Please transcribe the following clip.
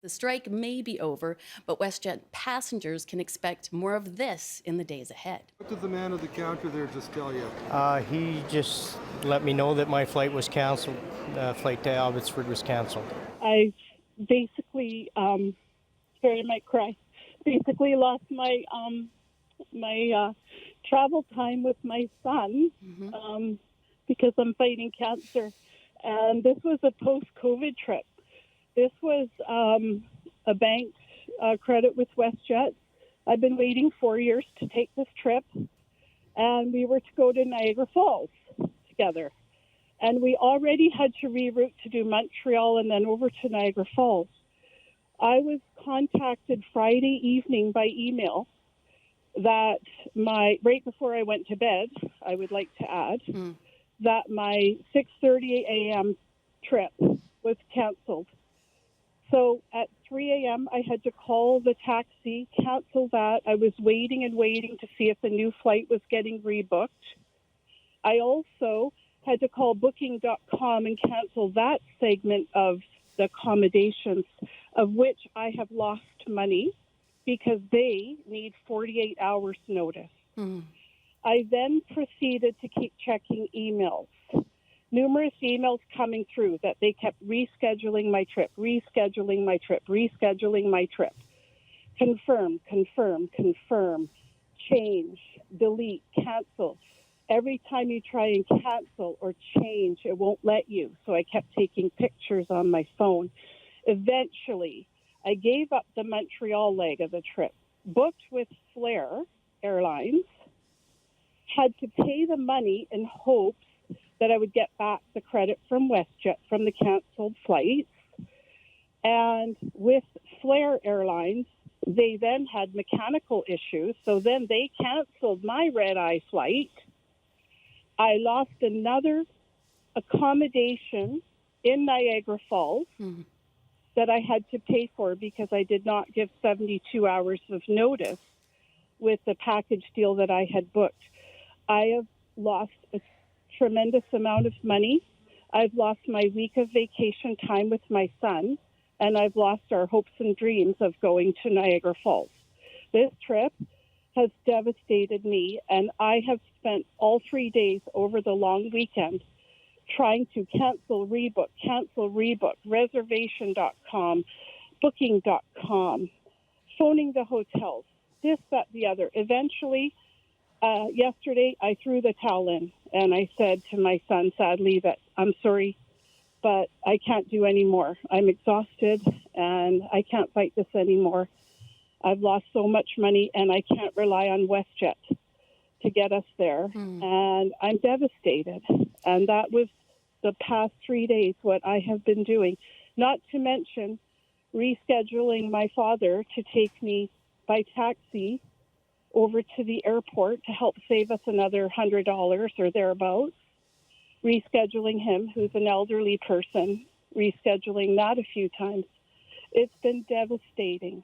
The strike may be over, but WestJet passengers can expect more of this in the days ahead. What did the man at the counter there just tell you? He just let me know that my flight was canceled. Flight to Abbotsford was canceled. I basically, sorry, I might cry. Basically, lost my travel time with my son because I'm fighting cancer, and this was a post-COVID trip. This was a bank credit with WestJet. I've been waiting 4 years to take this trip, and we were to go to Niagara Falls together. And we already had to reroute to do Montreal and then over to Niagara Falls. I was contacted Friday evening by email that right before I went to bed, I would like to add, that my 6:30 a.m. trip was canceled. So at 3 a.m., I had to call the taxi, cancel that. I was waiting and waiting to see if the new flight was getting rebooked. I also had to call booking.com and cancel that segment of the accommodations, of which I have lost money because they need 48 hours notice. I then proceeded to keep checking emails. Numerous emails coming through that they kept rescheduling my trip, confirm, change, delete, cancel. Every time you try and cancel or change, it won't let you. So I kept taking pictures on my phone. Eventually, I gave up the Montreal leg of the trip, booked with Flair Airlines, had to pay the money in hopes that I would get back the credit from WestJet from the canceled flights. And with Flair Airlines, they then had mechanical issues, so then they canceled my red-eye flight. I lost another accommodation in Niagara Falls that I had to pay for because I did not give 72 hours of notice with the package deal that I had booked. I have lost a tremendous amount of money. I've lost my week of vacation time with my son, and I've lost our hopes and dreams of going to Niagara Falls. This trip has devastated me, and I have spent all 3 days over the long weekend trying to cancel, rebook, reservation.com, booking.com, phoning the hotels, this, that, the other. Eventually, yesterday, I threw the towel in, and I said to my son, sadly, that I'm sorry, but I can't do any more. I'm exhausted, and I can't fight this anymore. I've lost so much money, and I can't rely on WestJet to get us there, and I'm devastated. And that was the past 3 days what I have been doing, not to mention rescheduling my father to take me by taxi over to the airport to help save us another $100 or thereabouts, rescheduling him, who's an elderly person, rescheduling that a few times. It's been devastating.